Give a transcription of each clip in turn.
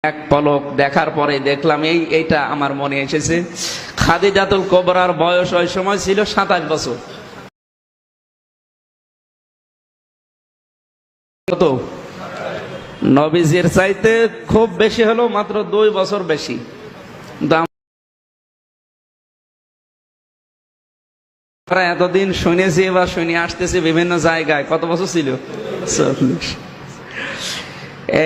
এক পলক দেখার পরে দেখলাম এইটা আমার মনে এসেছে। খাদিজাতুল কুবরার বয়স ওই সময় ছিল 27 বছর। কত? নবীজির চাইতে খুব বেশি হলো মাত্র 2 বছর বেশি। আমরা এতদিন শুনেছি বা শুনে আসতেছি বিভিন্ন জায়গায়, কত বছর ছিল? 40।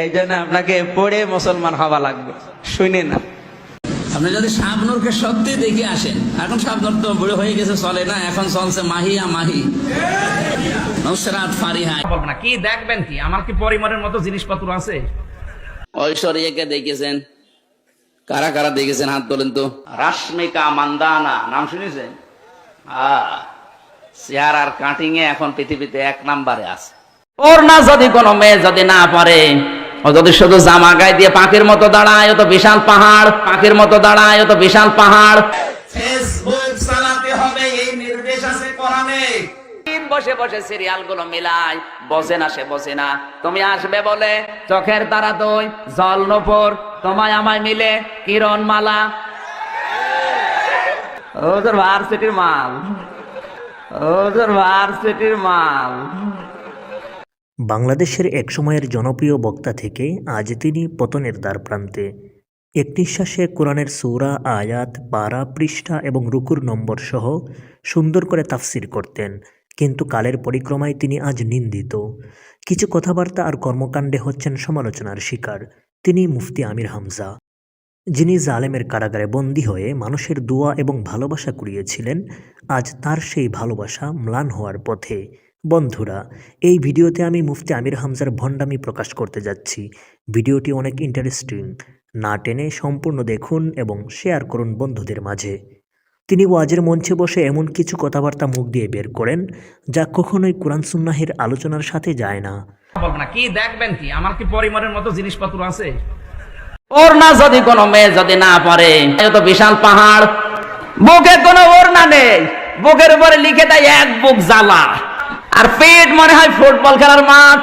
এই জন্য আপনাকে পড়ে মুসলমান হওয়া লাগবে, শুনে না। আপনি যদি শাবনূরকে সত্যি দেখে আসেন, এখন শাবনূর তো বুড়ো হয়ে গেছে, চলে না, এখন চলছে মাহিয়া মাহি, নুসরাত ফারিহা। বলবো না কি দেখবেন, কি আমার কি পরিমাণের মতো জিনিসপত্র আছে? ঐশ্বরিয়াকে দেখেছেন? কারা কারা দেখেছেন হাত তোলেন তো। রাশমিকা মান্দানা নাম শুনেছেন? চেহারার কাটিং এ এখন পৃথিবীতে 1 নম্বরে আছে। ওর না যদি কোনো মেয়ে যদি না পারে, ও যদি শুধু জামা গায়ে দিয়ে পাখির মতো দাঁড়ায়, ও তো বিশাল পাহাড়। পাখির মতো দাঁড়ায়, ও তো বিশাল পাহাড়। ফেসবুক চালাতে হবে এই নির্দেশ আছে কোরআনে। বসে বসে সিরিয়াল গুলো মিলায়, বসে না সে বসে না। তুমি আসবে বলে চোখের তারা দই, জল নূপুর, তোমায় আমায় মিলে কিরণ মালা। ওদের ভার্সিটির মাল, ওদের ভার্সিটির মাল। বাংলাদেশের একসময়ের জনপ্রিয় বক্তা থেকে আজ তিনি পতনের দ্বারপ্রান্তে। এক নিঃশ্বাসে কোরআনের সূরা, আয়াত, পারা, পৃষ্ঠা এবং রুকুর নম্বর সহ সুন্দর করে তাফসির করতেন, কিন্তু কালের পরিক্রমায় তিনি আজ নিন্দিত। কিছু কথাবার্তা আর কর্মকাণ্ডে হচ্ছেন সমালোচনার শিকার। তিনি মুফতি আমির হামজা, যিনি জালেমের কারাগারে বন্দী হয়ে মানুষের দোয়া এবং ভালোবাসা কুড়িয়েছিলেন, আজ তার সেই ভালোবাসা ম্লান হওয়ার পথে। বন্ধুরা, এই ভিডিওতে আমি মুফতি আমির হামজার ভণ্ডামি প্রকাশ করতে যাচ্ছি। ভিডিওটি অনেক ইন্টারেস্টিং, না টেনে সম্পূর্ণ দেখুন এবং শেয়ার করুন বন্ধুদের মাঝে। তিনি ওয়াজের মঞ্চে বসে এমন কিছু কথাবার্তা মুখ দিয়ে বের করেন যা কখনোই কোরআন সুন্নাহের আলোচনার সাথে যায় না। বলবো না কি দেখবেন, কি আমার কি পরিমাণের মতো জিনিসপত্র আছে? ওর না যদি কোনো মেয়ে যদি না পারে, এ তো বিশাল পাহাড়। বুকে কোনো ওড়না নেই, বুকের উপরে লিখে দেয় 1 বুক জ্বালা, আর পেট মনে হয় ফুটবল খেলার মাঠ।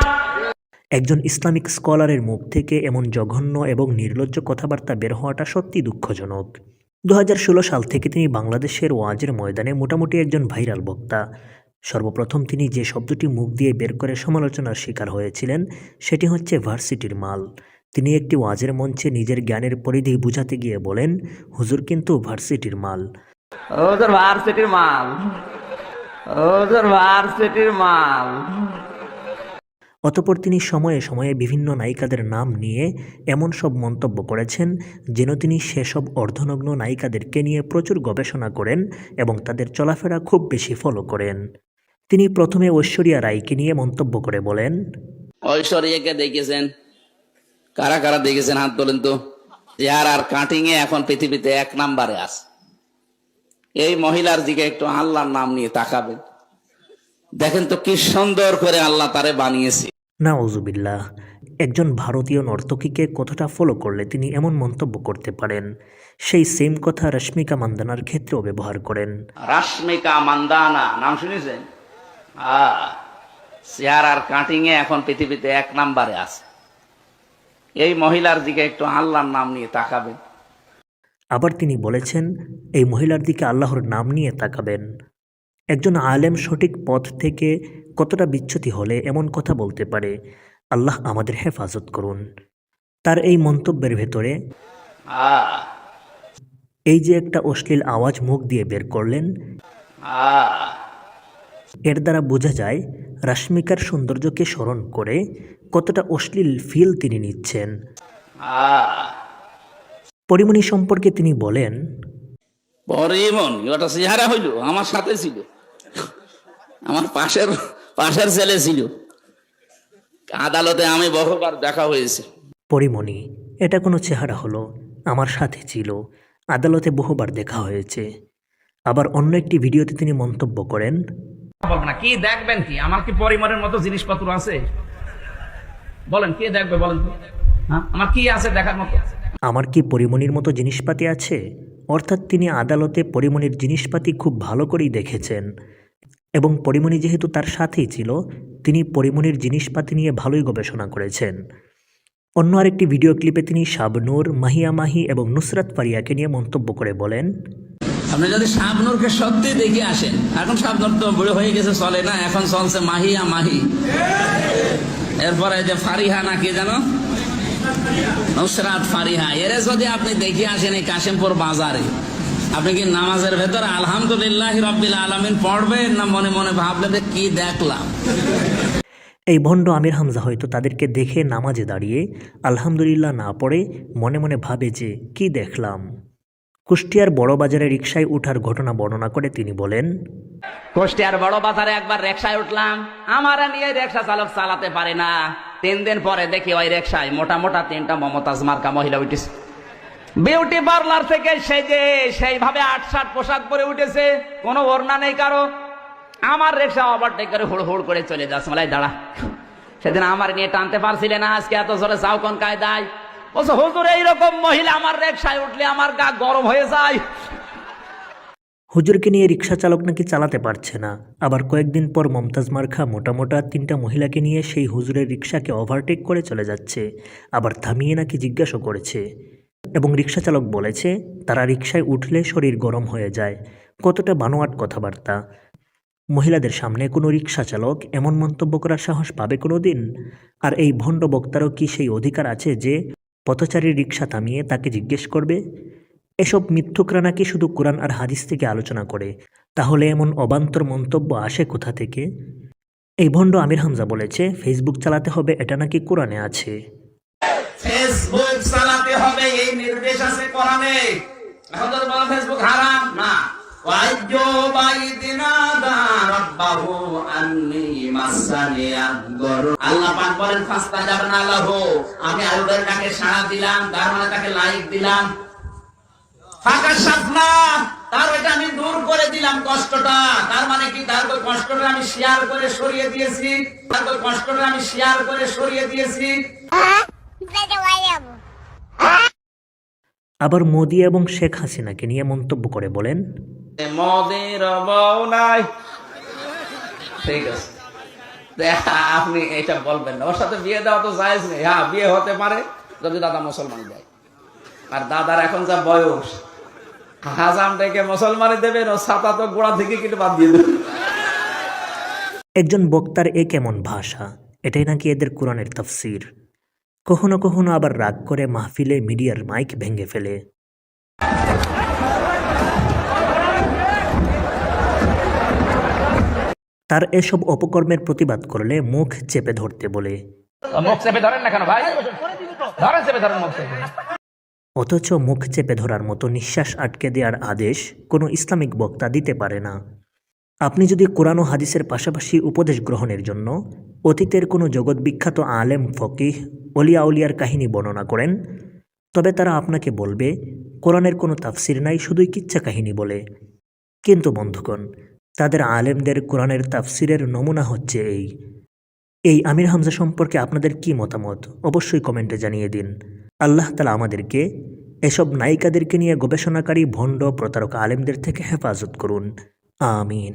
একজন ইসলামিক স্কলারের মুখ থেকে এমন জঘন্য এবং নির্লজ্জ কথাবার্তা বের হওয়াটা সত্যি দুঃখজনক। 2016 সাল থেকে তিনি বাংলাদেশের ওয়াজের ময়দানে মোটামুটি একজন ভাইরাল বক্তা। সর্বপ্রথম তিনি যে শব্দটি মুখ দিয়ে বের করে সমালোচনার শিকার হয়েছিলেন সেটি হচ্ছে ভার্সিটির মাল। তিনি একটি ওয়াজের মঞ্চে নিজের জ্ঞানের পরিধি বুঝাতে গিয়ে বলেন, হুজুর কিন্তু ভার্সিটির মাল। ওদের ভার্সিটির মাল, ওদের ভার্সিটির মাল। অতঃপর তিনি সময়ে সময়ে বিভিন্ন নায়িকাদের নাম নিয়ে এমন সব মন্তব্য করেছেন যেন তিনি সেসব অর্ধনগ্ন নায়িকাদেরকে নিয়ে প্রচুর গবেষণা করেন এবং তাদের চলাফেরা খুব বেশি ফলো করেন। তিনি প্রথমে ঐশ্বরিয়া রায়কে নিয়ে মন্তব্য করে বলেন, ঐশ্বরিয়াকে দেখেছেন? কারা কারা দেখেছেন হাত তোলেন তো। চেহারার কাটিং এ এখন পৃথিবীতে 1 নম্বরে আছে। এই মহিলার দিকে একটু আল্লাহর নাম নিয়ে তাকাবেন, দেখেন তো কি সুন্দর করে আল্লাহ তারে বানিয়েছে। নাউজুবিল্লাহ, একজন ভারতীয় নর্তকীকে কতটা ফলো করলে তিনি এমন মন্তব্য করতে পারেন? সেই সেম কথা রশ্মিকা মান্দানার ক্ষেত্রেও ব্যবহার করেন। রাশমিকা মান্দানা নাম শুনেছেন? চেহারার কাটিং এ এখন পৃথিবীতে 1 নম্বরে আছে। এই মহিলার দিকে একটু আল্লাহর নাম নিয়ে তাকাবেন। আবার তিনি বলেছেন, এই মহিলার দিকে আল্লাহর নাম নিয়ে তাকাবেন। একজন আলেম সঠিক পথ থেকে কতটা বিচ্যুতি হলে এমন কথা বলতে পারে? আল্লাহ আমাদের হেফাজত করুন। তার এই মন্তব্যের ভেতরে এই যে একটা অশ্লীল আওয়াজ মুখ দিয়ে বের করলেন, এর দ্বারা বোঝা যায় রাশমিকার সৌন্দর্যকে স্মরণ করে কতটা অশ্লীল ফিল তিনি নিচ্ছেন। পরিমণি সম্পর্কে তিনি বলেন, পরিমন ওটা চেহারা হইল, আমার সাথে ছিল, আমার পাশের ছেলে ছিল, আদালতে আমি বহুবার দেখা হয়েছে। পরিমণি এটা কোনো চেহারা হলো? আমার সাথে ছিল, আদালতে বহুবার দেখা হয়েছে। আবার অন্য একটি ভিডিওতে তিনি মন্তব্য করেন, বলবো না কি দেখবেন, কি আমার কি পরিমাণের মতো জিনিসপত্র আছে? বলেন কে দেখবে, বলেন তো। আমার কি আছে দেখার মতো? আমার কি পরিমণির মতো জিনিসপাতি আছে? অর্থাৎ তিনি আদালতে পরিমণির জিনিসপাতি খুব ভালো করেই দেখেছেন এবং পরিমণি যেহেতু তার সাথেই ছিল, তিনি পরিমণির জিনিসপাতি নিয়ে ভালোই গবেষণা করেছেন। অন্য আরেকটি ভিডিও ক্লিপে তিনি শাবনূর, মাহিয়া মাহি এবং নুসরাত ফারিয়াকে নিয়ে মন্তব্য করে বলেন, আপনি যদি শাবনূরকে সত্যি দেখে আসেন, এখন শাবনূর তো বুড়ো হয়ে গেছে, চলে না, এখন চলছে মাহিয়া মাহি, এরপরে যে ফারিহা না কি জানো, নুসরাত ফারিহা, এরে যদি আপনি দেখে আসেন এই কাশিমপুর বাজারে, আপনি কি নামাজের ভেতর আলহামদুলিল্লাহ রাব্বিল আলামিন পড়বেন, না মনে মনে ভাবলেন যে কি দেখলাম? এই ভণ্ড আমির হামজা হয়তো তাদেরকে দেখে নামাজে দাঁড়িয়ে আলহামদুলিল্লাহ না পড়ে মনে মনে ভাবে যে কি দেখলাম। কুষ্টিয়ার বড় বাজারে রিকশায় ওঠার ঘটনা বর্ণনা করে তিনি বলেন, কুষ্টিয়ার বড় বাজারে একবার রিকশায় উঠলাম, আমার নিয়ে রিকশা চালক চালাতে পারে না। 3 দিন পরে দেখি ওই রিকশায় মোটা মোটা 3টা মমতাজ মার্কা মহিলা উঠেছে, বিউটি পার্লার থেকে সেজে সেইভাবে 8-7 পোশাক পরে উঠেছে, কোনো ওড়না নেই কারো। আমার রিকশা ওভারটেক করে হুড় হুড় করে চলে যাচ্ছে, বলে দাঁড়া, সেদিন আমার নিয়ে টানতে পারছিলে না, আজকে এত জোরে যাও কোন কায়দায়? বলছে হুজুর এইরকম মহিলা আমার রিকশায় উঠলে আমার গা গরম হয়ে যায়। হুজুরকে নিয়ে রিকশা চালক নাকি চালাতে পারছে না। আবার কয়েকদিন পর মমতাজ মার্কা মোটা মোটা 3টা মহিলাকে নিয়ে সেই হুজুরের রিকশাকে ওভারটেক করে চলে যাচ্ছে, আবার থামিয়ে নাকি জিজ্ঞাসা করেছে, এবং রিকশা চালক বলেছে তারা রিকশায় উঠলে শরীর গরম হয়ে যায়। কতটা বানোয়াট কথাবার্তা! মহিলাদের সামনে কোনো রিকশা চালক এমন মন্তব্য করার সাহস পাবে কোনো দিন? আর এই ভণ্ড বক্তারও কি সেই অধিকার আছে যে পথচারীর রিকশা থামিয়ে তাকে জিজ্ঞেস করবে? এসব মিথ্যুকরা নাকি শুধু কোরআন আর হাদিস থেকে আলোচনা করে, তাহলে এমন অবান্তর মন্তব্য আসে কোথা থেকে? এই ভণ্ড আমির হামজা বলেছে ফেসবুক চালাতে হবে, এটা নাকি কোরআনে আছে। ফেসবুক চালাতে হবে এই নির্দেশ আছে কোরআনে। এখন যদি বলেন ফেসবুক হারাম, না, আল্লাহ পাক বলেন ফাস্তাজাবনা লাহু, আমি আল্লাহর ডাকে সাড়া দিলাম, তার মানে তাকে লাইক দিলাম। ফাকাশাফনা, তার ওইটা আমি দূর করে দিলাম কষ্টটা, তার মানে কি তার ওই কষ্টটা আমি শেয়ার করে সরিয়ে দিয়েছি, তার ওই কষ্টটা আমি শেয়ার করে সরিয়ে দিয়েছি। আবার মোদি এবং শেখ হাসিনাকে নিয়ে মন্তব্য করে বলেন, মোদের বউ নাই। ঠিক আছে, আপনি এটা বলবেন না, ওর সাথে বিয়ে দেওয়া তো জায়েজ নেই। হ্যাঁ, বিয়ে হতে পারে যদি দাদা মুসলমানি দেয়, আর দাদার এখন যা বয়স, হাজাম ডেকে মুসলমানি দেবেন, ও ছাতা তো গোড়া থেকে কেটে বাদ দিয়ে দেবেন। একজন বক্তার এ কেমন ভাষা! এটাই নাকি এদের কোরআনের তাফসীর। কখনো কখনো আবার রাগ করে মাহফিলে মিডিয়ার মাইক ভেঙে ফেলে। তার এসব অপকর্মের প্রতিবাদ করলে মুখ চেপে ধরতে বলে। মুখ চেপে ধরেন না কেন ভাই? ধরেন, চেপে ধরেন মুখ চেপে। অথচ মুখ চেপে ধরার মতো নিঃশ্বাস আটকে দেওয়ার আদেশ কোনো ইসলামিক বক্তা দিতে পারে না। আপনি যদি কোরআন ও হাদিসের পাশাপাশি উপদেশ গ্রহণের জন্য অতীতের কোনো জগৎবিখ্যাত আলেম, ফকিহ, অলিয়া উলিয়ার কাহিনী বর্ণনা করেন, তবে তারা আপনাকে বলবে কোরআনের কোনো তাফসির নাই, শুধুই কিচ্ছা কাহিনী বলে। কিন্তু বন্ধুগণ, তাদের আলেমদের কোরআনের তাফসিরের নমুনা হচ্ছে এই আমির হামজা সম্পর্কে আপনাদের কি মতামত অবশ্যই কমেন্টে জানিয়ে দিন। আল্লাহ তাআলা আমাদেরকে এসব নায়িকাদেরকে নিয়ে গবেষণাকারী ভণ্ড প্রতারক আলেমদের থেকে হেফাজত করুন। আমিন।